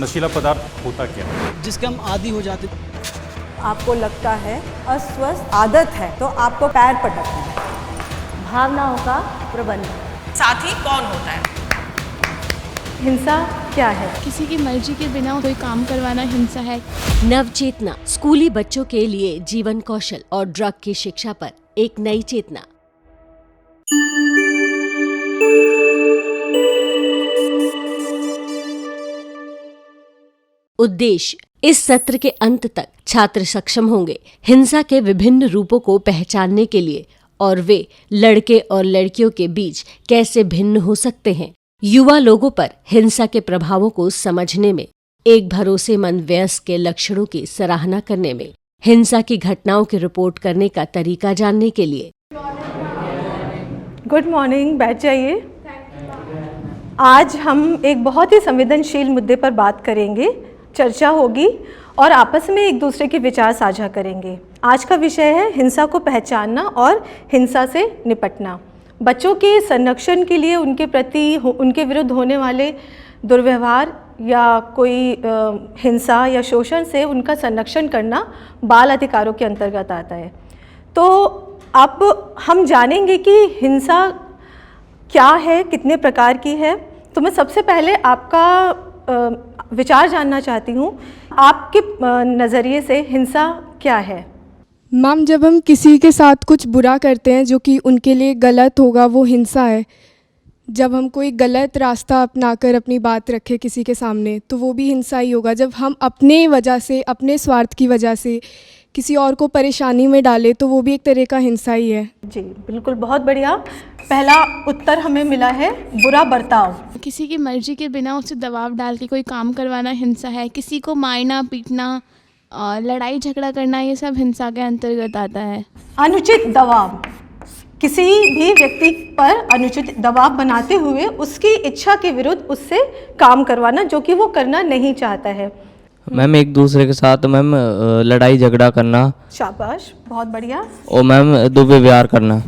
नशीला पदार्थ होता क्या है? जिसके हम आदी हो जाते। आपको लगता है अस्वस्थ आदत है तो आपको पैर पटकना है। भावनाओं का प्रबंधन। साथी कौन होता है? हिंसा क्या है? किसी की मर्जी के बिना कोई काम करवाना हिंसा है। नवचेतना स्कूली बच्चों के लिए जीवन कौशल और ड्रग की शिक्षा पर एक नई चेतना। उद्देश्य, इस सत्र के अंत तक छात्र सक्षम होंगे हिंसा के विभिन्न रूपों को पहचानने के लिए और वे लड़के और लड़कियों के बीच कैसे भिन्न हो सकते हैं। युवा लोगों पर हिंसा के प्रभावों को समझने में, एक भरोसेमंद वयस्क के लक्षणों की सराहना करने में, हिंसा की घटनाओं की रिपोर्ट करने का तरीका जानने के लिए। गुड मॉर्निंग, बैठ जाइए। आज हम एक बहुत ही संवेदनशील मुद्दे पर बात करेंगे, चर्चा होगी और आपस में एक दूसरे के विचार साझा करेंगे। आज का विषय है हिंसा को पहचानना और हिंसा से निपटना। बच्चों के संरक्षण के लिए उनके प्रति उनके विरुद्ध होने वाले दुर्व्यवहार या कोई हिंसा या शोषण से उनका संरक्षण करना बाल अधिकारों के अंतर्गत आता है। तो अब हम जानेंगे कि हिंसा क्या है, कितने प्रकार की है। तो मैं सबसे पहले आपका विचार जानना चाहती हूँ, आपके नज़रिए से हिंसा क्या है? मैम, जब हम किसी के साथ कुछ बुरा करते हैं जो कि उनके लिए गलत होगा, वो हिंसा है। जब हम कोई गलत रास्ता अपनाकर अपनी बात रखें किसी के सामने, तो वो भी हिंसा ही होगा। जब हम अपने वजह से, अपने स्वार्थ की वजह से किसी और को परेशानी में डालें, तो वो भी एक तरह का हिंसा ही है। जी बिल्कुल, बहुत बढ़िया। पहला उत्तर हमें मिला है बुरा बर्ताव। किसी की मर्जी के बिना उसे दबाव डाल के कोई काम करवाना हिंसा है। किसी को मारना, पीटना, लड़ाई झगड़ा करना, ये सब हिंसा के अंतर्गत आता है। अनुचित दबाव, किसी भी व्यक्ति पर अनुचित दबाव बनाते हुए उसकी इच्छा के विरुद्ध उससे काम करवाना जो कि वो करना नहीं चाहता है। मैम, एक दूसरे के साथ मैम लड़ाई झगड़ा करना। शाबाश, बहुत बढ़िया। और मैम दुर्व्यवहार करना।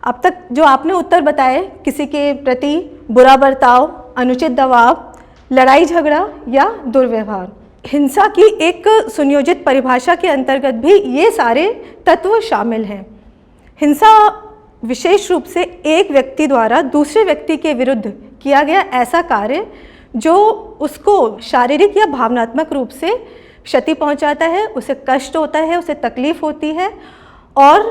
अब तक जो आपने उत्तर बताए, किसी के प्रति बुरा बर्ताव, अनुचित दबाव, लड़ाई झगड़ा या दुर्व्यवहार, हिंसा की एक सुनियोजित परिभाषा के अंतर्गत भी ये सारे तत्व शामिल हैं। हिंसा विशेष रूप से एक व्यक्ति द्वारा दूसरे व्यक्ति के विरुद्ध किया गया ऐसा कार्य जो उसको शारीरिक या भावनात्मक रूप से क्षति पहुंचाता है, उसे कष्ट होता है, उसे तकलीफ होती है और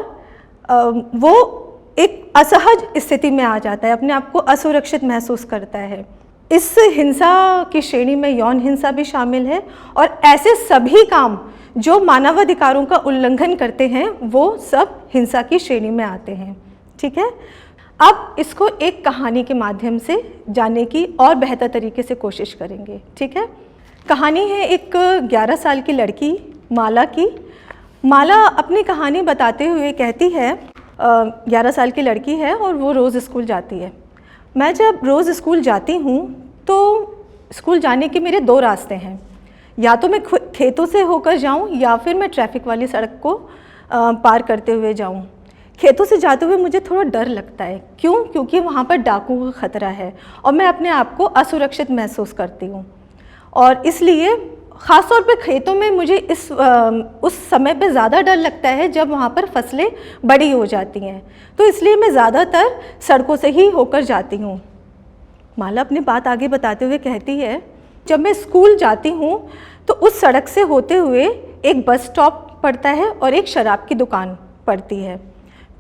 वो एक असहज स्थिति में आ जाता है, अपने आप को असुरक्षित महसूस करता है। इस हिंसा की श्रेणी में यौन हिंसा भी शामिल है और ऐसे सभी काम जो मानवाधिकारों का उल्लंघन करते हैं वो सब हिंसा की श्रेणी में आते हैं। ठीक है, अब इसको एक कहानी के माध्यम से जानने की और बेहतर तरीके से कोशिश करेंगे। ठीक है, कहानी है एक 11 साल की लड़की माला की। माला अपनी कहानी बताते हुए कहती है, 11 साल की लड़की है और वो रोज़ स्कूल जाती है। मैं जब रोज़ स्कूल जाती हूँ तो स्कूल जाने के मेरे 2 रास्ते हैं, या तो मैं खेतों से होकर जाऊँ या फिर मैं ट्रैफिक वाली सड़क को पार करते हुए जाऊँ। खेतों से जाते हुए मुझे थोड़ा डर लगता है। क्यों? क्योंकि वहाँ पर डाकुओं का खतरा है और मैं अपने आप को असुरक्षित महसूस करती हूँ और इसलिए ख़ासतौर पे खेतों में मुझे उस समय पे ज़्यादा डर लगता है जब वहाँ पर फसलें बड़ी हो जाती हैं, तो इसलिए मैं ज़्यादातर सड़कों से ही होकर जाती हूँ। माला अपनी बात आगे बताते हुए कहती है, जब मैं स्कूल जाती हूँ तो उस सड़क से होते हुए एक बस स्टॉप पड़ता है और एक शराब की दुकान पड़ती है।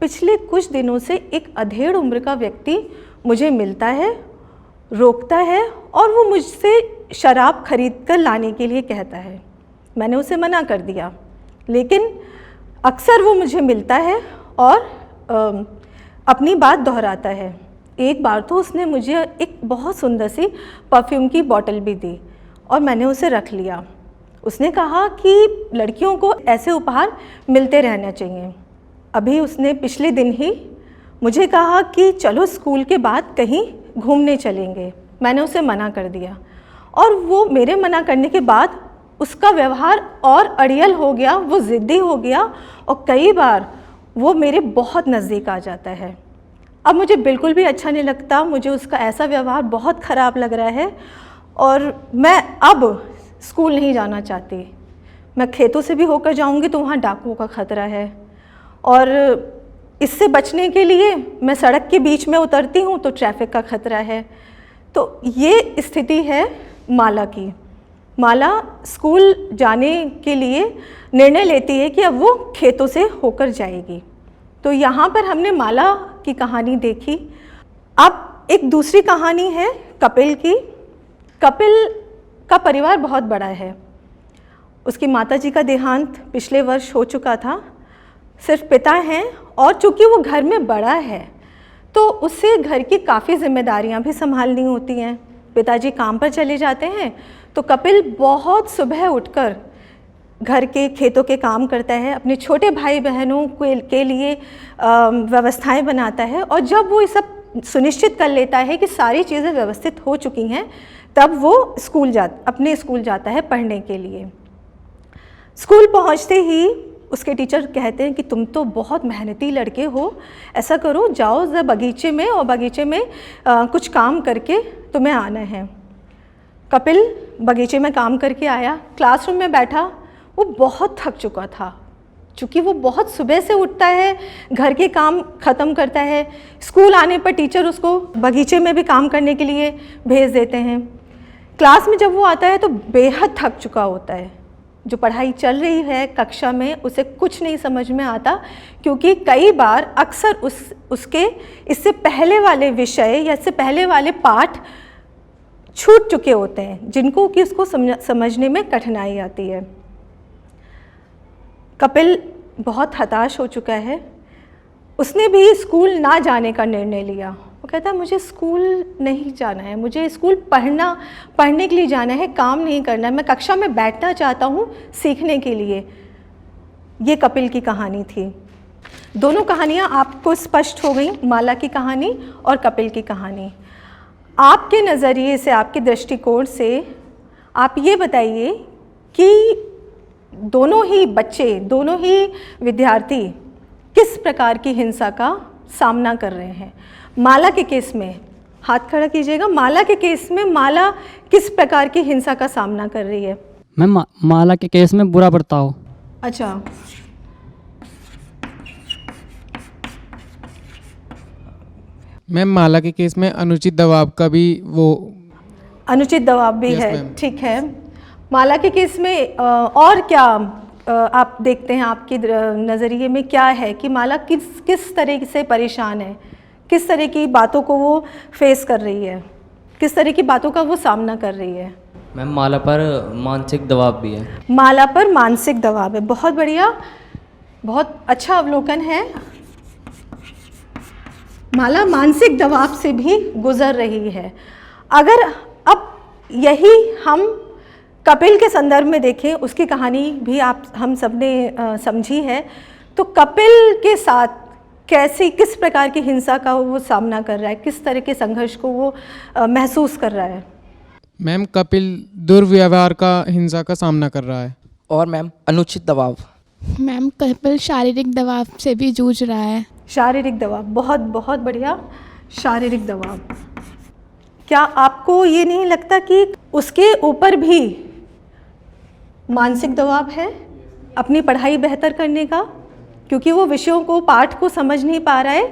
पिछले कुछ दिनों से एक अधेड़ उम्र का व्यक्ति मुझे मिलता है, रोकता है और वो मुझसे शराब खरीद कर लाने के लिए कहता है। मैंने उसे मना कर दिया, लेकिन अक्सर वो मुझे मिलता है और अपनी बात दोहराता है। एक बार तो उसने मुझे एक बहुत सुंदर सी परफ्यूम की बोतल भी दी और मैंने उसे रख लिया। उसने कहा कि लड़कियों को ऐसे उपहार मिलते रहना चाहिए। अभी उसने पिछले दिन ही मुझे कहा कि चलो स्कूल के बाद कहीं घूमने चलेंगे। मैंने उसे मना कर दिया और वो मेरे मना करने के बाद उसका व्यवहार और अड़ियल हो गया, वो ज़िद्दी हो गया और कई बार वो मेरे बहुत नज़दीक आ जाता है। अब मुझे बिल्कुल भी अच्छा नहीं लगता, मुझे उसका ऐसा व्यवहार बहुत ख़राब लग रहा है और मैं अब स्कूल नहीं जाना चाहती। मैं खेतों से भी होकर जाऊंगी तो वहाँ डाकुओं का ख़तरा है और इससे बचने के लिए मैं सड़क के बीच में उतरती हूँ तो ट्रैफिक का ख़तरा है। तो ये स्थिति है माला की। माला स्कूल जाने के लिए निर्णय लेती है कि अब वो खेतों से होकर जाएगी। तो यहाँ पर हमने माला की कहानी देखी। अब एक दूसरी कहानी है कपिल की। कपिल का परिवार बहुत बड़ा है। उसकी माताजी का देहांत पिछले वर्ष हो चुका था। सिर्फ पिता हैं और चूँकि वो घर में बड़ा है तो उससे घर की काफ़ी जिम्मेदारियां भी संभालनी होती हैं। पिताजी काम पर चले जाते हैं तो कपिल बहुत सुबह उठकर घर के खेतों के काम करता है, अपने छोटे भाई बहनों के लिए व्यवस्थाएं बनाता है और जब वो ये सब सुनिश्चित कर लेता है कि सारी चीज़ें व्यवस्थित हो चुकी हैं तब वो अपने स्कूल जाता है पढ़ने के लिए। स्कूल पहुंचते ही उसके टीचर कहते हैं कि तुम तो बहुत मेहनती लड़के हो, ऐसा करो जाओ ज़रा बगीचे में और बगीचे में कुछ काम करके तुम्हें आना है। कपिल बगीचे में काम करके आया, क्लासरूम में बैठा, वो बहुत थक चुका था। चूँकि वो बहुत सुबह से उठता है, घर के काम ख़त्म करता है, स्कूल आने पर टीचर उसको बगीचे में भी काम करने के लिए भेज देते हैं। क्लास में जब वो आता है तो बेहद थक चुका होता है। जो पढ़ाई चल रही है कक्षा में उसे कुछ नहीं समझ में आता, क्योंकि कई बार अक्सर उसके इससे पहले वाले विषय या इससे पहले वाले पाठ छूट चुके होते हैं जिनको कि उसको समझने में कठिनाई आती है। कपिल बहुत हताश हो चुका है। उसने भी स्कूल ना जाने का निर्णय लिया। वो कहता है मुझे स्कूल नहीं जाना है, मुझे स्कूल पढ़ने के लिए जाना है, काम नहीं करना है, मैं कक्षा में बैठना चाहता हूँ सीखने के लिए। ये कपिल की कहानी थी। दोनों कहानियाँ आपको स्पष्ट हो गई, माला की कहानी और कपिल की कहानी। आपके नज़रिए से, आपके दृष्टिकोण से आप ये बताइए कि दोनों ही बच्चे, दोनों ही विद्यार्थी किस प्रकार की हिंसा का सामना कर रहे हैं। माला के केस में, हाथ खड़ा कीजिएगा, माला के केस में माला किस प्रकार की हिंसा का सामना कर रही है? मैम माला के केस में बुरा बर्ताव। अच्छा, मैम माला के केस में अनुचित दबाव का भी अनुचित दबाव भी Yes, है। ma'am. ठीक है। माला के केस में और क्या आप देखते हैं, आपके नज़रिए में क्या है कि माला किस तरह से परेशान है, किस तरह की बातों को वो फेस कर रही है, किस तरह की बातों का वो सामना कर रही है? मैम माला पर मानसिक दबाव भी है। माला पर मानसिक दबाव है। बहुत बढ़िया, बहुत अच्छा अवलोकन है। माला मानसिक दबाव से भी गुजर रही है। अगर अब यही हम कपिल के संदर्भ में देखें, उसकी कहानी भी हम सब ने समझी है, तो कपिल के साथ किस प्रकार की हिंसा का वो सामना कर रहा है, किस तरह के संघर्ष को वो महसूस कर रहा है? मैम कपिल दुर्व्यवहार का, हिंसा का सामना कर रहा है। और मैम अनुचित दबाव। मैम कपिल शारीरिक दबाव से भी जूझ रहा है। शारीरिक दबाव, बहुत बहुत बढ़िया, शारीरिक दबाव। क्या आपको ये नहीं लगता कि उसके ऊपर भी मानसिक दबाव है अपनी पढ़ाई बेहतर करने का, क्योंकि वो विषयों को, पाठ को समझ नहीं पा रहा है,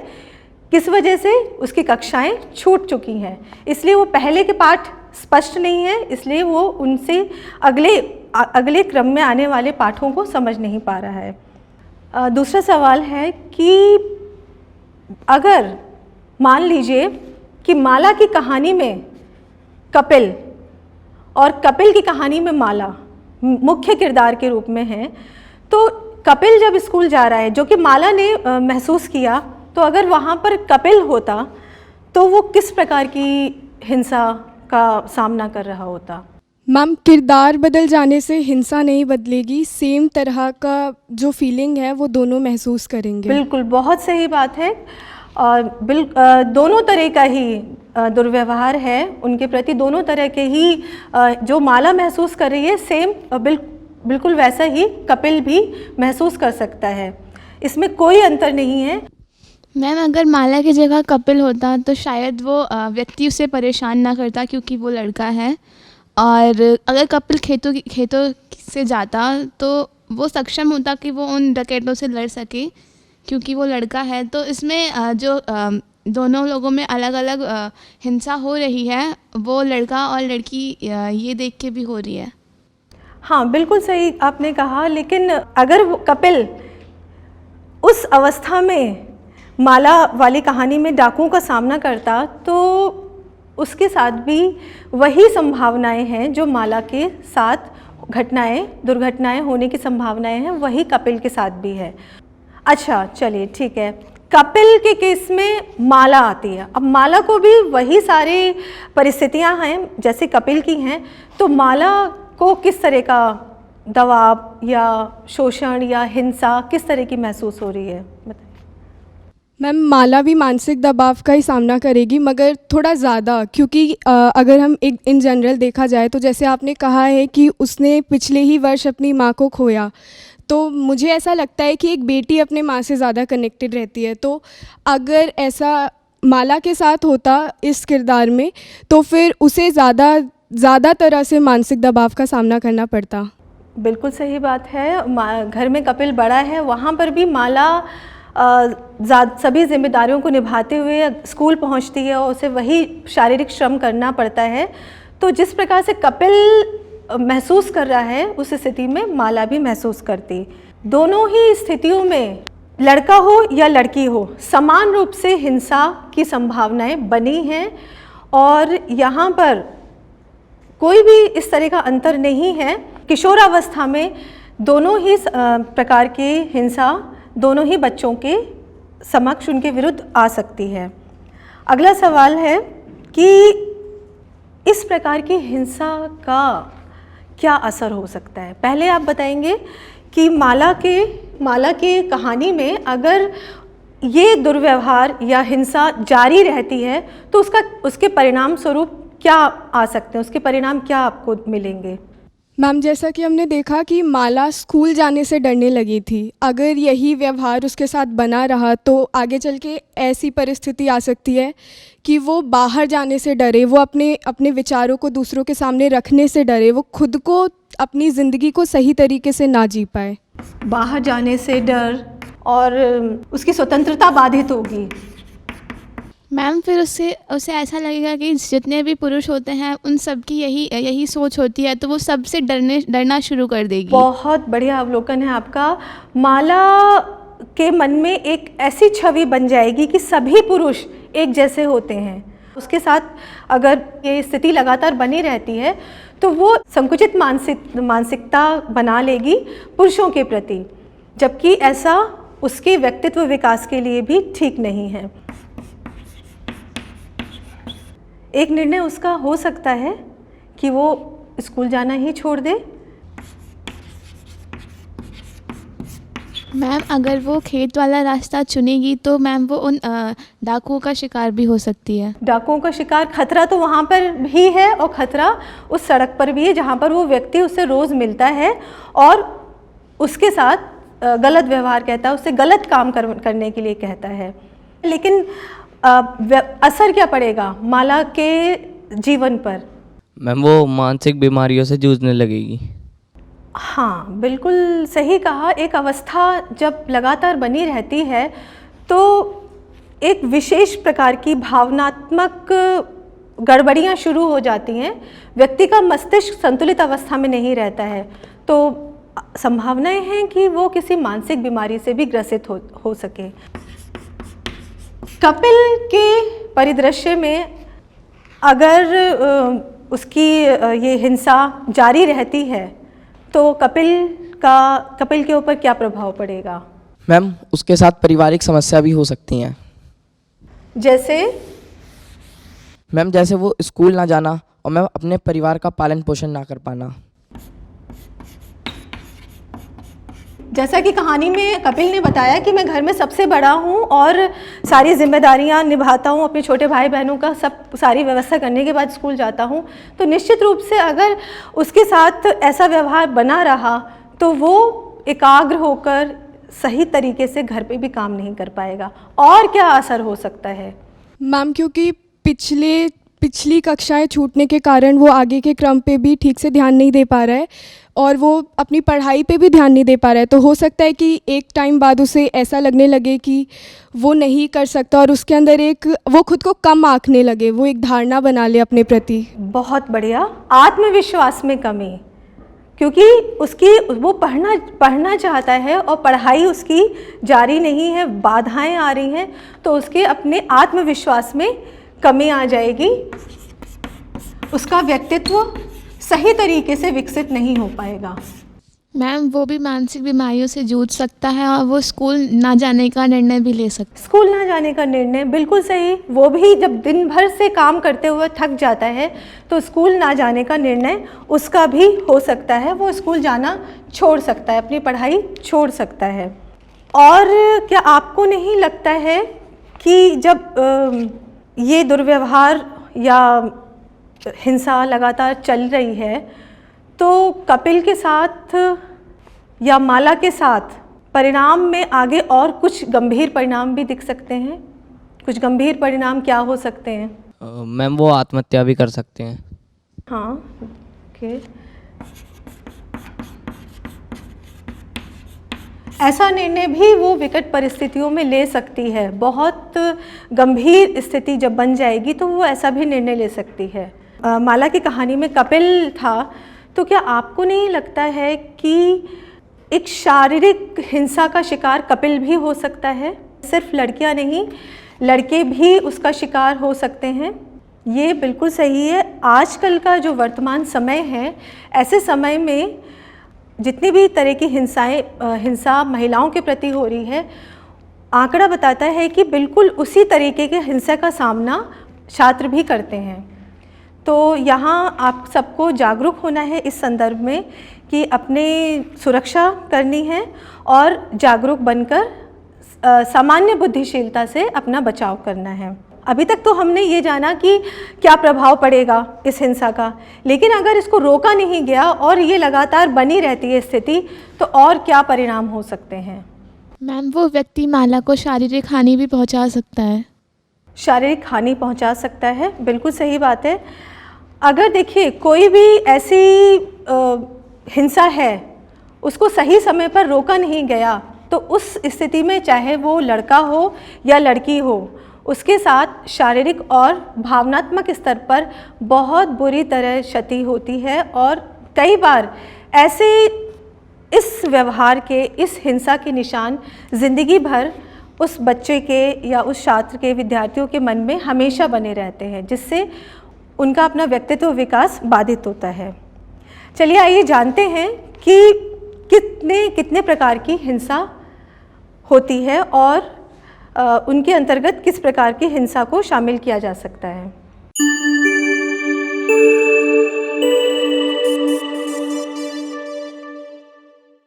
किस वजह से उसकी कक्षाएं छूट चुकी हैं, इसलिए वो पहले के पाठ स्पष्ट नहीं है, इसलिए वो उनसे अगले क्रम में आने वाले पाठों को समझ नहीं पा रहा है। दूसरा सवाल है कि अगर मान लीजिए कि माला की कहानी में कपिल और कपिल की कहानी में माला मुख्य किरदार के रूप में हैं, तो कपिल जब स्कूल जा रहा है, जो कि माला ने महसूस किया, तो अगर वहाँ पर कपिल होता तो वो किस प्रकार की हिंसा का सामना कर रहा होता? मैम किरदार बदल जाने से हिंसा नहीं बदलेगी, सेम तरह का जो फीलिंग है वो दोनों महसूस करेंगे। बिल्कुल, बहुत सही बात है। दोनों तरह का ही दुर्व्यवहार है उनके प्रति, दोनों तरह के ही जो माला महसूस कर रही है सेम बिल्कुल वैसा ही कपिल भी महसूस कर सकता है, इसमें कोई अंतर नहीं है। मैम अगर माला की जगह कपिल होता तो शायद वो व्यक्ति उसे परेशान ना करता क्योंकि वो लड़का है। और अगर कपिल खेतों से जाता तो वो सक्षम होता कि वो उन डकैतों से लड़ सके क्योंकि वो लड़का है। तो इसमें जो दोनों लोगों में अलग अलग हिंसा हो रही है वो लड़का और लड़की ये देख के भी हो रही है। हाँ, बिल्कुल सही आपने कहा। लेकिन अगर वो कपिल उस अवस्था में माला वाली कहानी में डाकुओं का सामना करता तो उसके साथ भी वही संभावनाएं हैं जो माला के साथ दुर्घटनाएं होने की संभावनाएं हैं, वही कपिल के साथ भी है। अच्छा, चलिए ठीक है। कपिल के केस में माला आती है। अब माला को भी वही सारी परिस्थितियां हैं जैसे कपिल की हैं, तो माला को किस तरह का दबाव या शोषण या हिंसा किस तरह की महसूस हो रही है, बताइए। मैम माला भी मानसिक दबाव का ही सामना करेगी, मगर थोड़ा ज़्यादा, क्योंकि अगर हम एक इन जनरल देखा जाए तो जैसे आपने कहा है कि उसने पिछले ही वर्ष अपनी माँ को खोया, तो मुझे ऐसा लगता है कि एक बेटी अपने माँ से ज़्यादा कनेक्टेड रहती है। तो अगर ऐसा माला के साथ होता इस किरदार में तो फिर उसे ज़्यादा तरह से मानसिक दबाव का सामना करना पड़ता। बिल्कुल सही बात है। घर में कपिल बड़ा है, वहाँ पर भी माला सभी जिम्मेदारियों को निभाते हुए स्कूल पहुँचती है और उसे वही शारीरिक श्रम करना पड़ता है। तो जिस प्रकार से कपिल महसूस कर रहा है उस स्थिति में माला भी महसूस करती। दोनों ही स्थितियों में लड़का हो या लड़की हो समान रूप से हिंसा की संभावनाएं बनी हैं और यहाँ पर कोई भी इस तरह का अंतर नहीं है। किशोरावस्था में दोनों ही प्रकार की हिंसा दोनों ही बच्चों के समक्ष उनके विरुद्ध आ सकती है। अगला सवाल है कि इस प्रकार की हिंसा का क्या असर हो सकता है। पहले आप बताएंगे कि माला के कहानी में अगर ये दुर्व्यवहार या हिंसा जारी रहती है तो उसके परिणाम स्वरूप क्या आ सकते हैं, उसके परिणाम क्या आपको मिलेंगे। मैम जैसा कि हमने देखा कि माला स्कूल जाने से डरने लगी थी, अगर यही व्यवहार उसके साथ बना रहा तो आगे चल के ऐसी परिस्थिति आ सकती है कि वो बाहर जाने से डरे, वो अपने विचारों को दूसरों के सामने रखने से डरे, वो खुद को अपनी ज़िंदगी को सही तरीके से ना जी पाए। बाहर जाने से डर और उसकी स्वतंत्रता बाधित होगी। मैम फिर उसे ऐसा लगेगा कि जितने भी पुरुष होते हैं उन सब की यही सोच होती है, तो वो सबसे डरना शुरू कर देगी। बहुत बढ़िया अवलोकन है आपका। माला के मन में एक ऐसी छवि बन जाएगी कि सभी पुरुष एक जैसे होते हैं। उसके साथ अगर ये स्थिति लगातार बनी रहती है तो वो संकुचित मानसिकता बना लेगी पुरुषों के प्रति, जबकि ऐसा उसके व्यक्तित्व विकास के लिए भी ठीक नहीं है। एक निर्णय उसका हो सकता है कि वो स्कूल जाना ही छोड़ दे। मैम अगर वो खेत वाला रास्ता चुनेगी तो मैम वो उन डाकुओं का शिकार भी हो सकती है। डाकुओं का शिकार, खतरा तो वहाँ पर भी है और खतरा उस सड़क पर भी है जहाँ पर वो व्यक्ति उससे रोज़ मिलता है और उसके साथ गलत व्यवहार कहता है, उससे गलत काम करने के लिए कहता है। लेकिन असर क्या पड़ेगा माला के जीवन पर? मैम वो मानसिक बीमारियों से जूझने लगेगी। हाँ, बिल्कुल सही कहा। एक अवस्था जब लगातार बनी रहती है तो एक विशेष प्रकार की भावनात्मक गड़बड़ियाँ शुरू हो जाती हैं। व्यक्ति का मस्तिष्क संतुलित अवस्था में नहीं रहता है, तो संभावनाएं हैं कि वो किसी मानसिक बीमारी से भी ग्रसित हो सके। कपिल के परिदृश्य में अगर उसकी ये हिंसा जारी रहती है तो कपिल के ऊपर क्या प्रभाव पड़ेगा? मैम उसके साथ पारिवारिक समस्या भी हो सकती हैं। जैसे? मैम जैसे वो स्कूल ना जाना और मैम अपने परिवार का पालन पोषण ना कर पाना। जैसा कि कहानी में कपिल ने बताया कि मैं घर में सबसे बड़ा हूँ और सारी जिम्मेदारियाँ निभाता हूँ, अपने छोटे भाई बहनों का सारी व्यवस्था करने के बाद स्कूल जाता हूँ, तो निश्चित रूप से अगर उसके साथ ऐसा व्यवहार बना रहा तो वो एकाग्र होकर सही तरीके से घर पे भी काम नहीं कर पाएगा। और क्या असर हो सकता है? मैम क्योंकि पिछली कक्षाएं छूटने के कारण वो आगे के क्रम पे भी ठीक से ध्यान नहीं दे पा रहा है और वो अपनी पढ़ाई पे भी ध्यान नहीं दे पा रहा है। तो हो सकता है कि एक टाइम बाद उसे ऐसा लगने लगे कि वो नहीं कर सकता और उसके अंदर वो खुद को कम आंकने लगे, वो एक धारणा बना ले अपने प्रति। बहुत बढ़िया। आत्मविश्वास में कमी, क्योंकि वो पढ़ना चाहता है और पढ़ाई उसकी जारी नहीं है, बाधाएं आ रही हैं, तो उसके अपने आत्मविश्वास में कमी आ जाएगी। उसका व्यक्तित्व सही तरीके से विकसित नहीं हो पाएगा। मैम वो भी मानसिक बीमारियों से जूझ सकता है और वो स्कूल ना जाने का निर्णय भी ले सकता है। स्कूल ना जाने का निर्णय, बिल्कुल सही। वो भी जब दिन भर से काम करते हुए थक जाता है तो स्कूल ना जाने का निर्णय उसका भी हो सकता है। वो स्कूल जाना छोड़ सकता है, अपनी पढ़ाई छोड़ सकता है। और क्या आपको नहीं लगता है कि जब ये दुर्व्यवहार या हिंसा लगातार चल रही है तो कपिल के साथ या माला के साथ परिणाम में आगे और कुछ गंभीर परिणाम भी दिख सकते हैं? कुछ गंभीर परिणाम क्या हो सकते हैं? मैम वो आत्महत्या भी कर सकते हैं। हाँ, ओके। ऐसा निर्णय भी वो विकट परिस्थितियों में ले सकती है। बहुत गंभीर स्थिति जब बन जाएगी तो वो ऐसा भी निर्णय ले सकती है। माला की कहानी में कपिल था, तो क्या आपको नहीं लगता है कि एक शारीरिक हिंसा का शिकार कपिल भी हो सकता है? सिर्फ लड़कियां नहीं, लड़के भी उसका शिकार हो सकते हैं। ये बिल्कुल सही है। आजकल का जो वर्तमान समय है, ऐसे समय में जितनी भी तरह की हिंसा महिलाओं के प्रति हो रही है, आंकड़ा बताता है कि बिल्कुल उसी तरीके के हिंसा का सामना छात्र भी करते हैं। तो यहाँ आप सबको जागरूक होना है इस संदर्भ में कि अपने सुरक्षा करनी है और जागरूक बनकर सामान्य बुद्धिशीलता से अपना बचाव करना है। अभी तक तो हमने ये जाना कि क्या प्रभाव पड़ेगा इस हिंसा का, लेकिन अगर इसको रोका नहीं गया और ये लगातार बनी रहती है स्थिति, तो और क्या परिणाम हो सकते हैं? मैम वो व्यक्ति माला को शारीरिक हानि भी पहुंचा सकता है। शारीरिक हानि पहुंचा सकता है, बिल्कुल सही बात है। अगर देखिए कोई भी ऐसी हिंसा है, उसको सही समय पर रोका नहीं गया, तो उस स्थिति में चाहे वो लड़का हो या लड़की हो, उसके साथ शारीरिक और भावनात्मक स्तर पर बहुत बुरी तरह क्षति होती है। और कई बार ऐसे इस व्यवहार के, इस हिंसा के निशान ज़िंदगी भर उस बच्चे के या उस छात्र के, विद्यार्थियों के मन में हमेशा बने रहते हैं, जिससे उनका अपना व्यक्तित्व विकास बाधित होता है। चलिए आइए जानते हैं कि कितने प्रकार की हिंसा होती है और उनके अंतर्गत किस प्रकार की हिंसा को शामिल किया जा सकता है।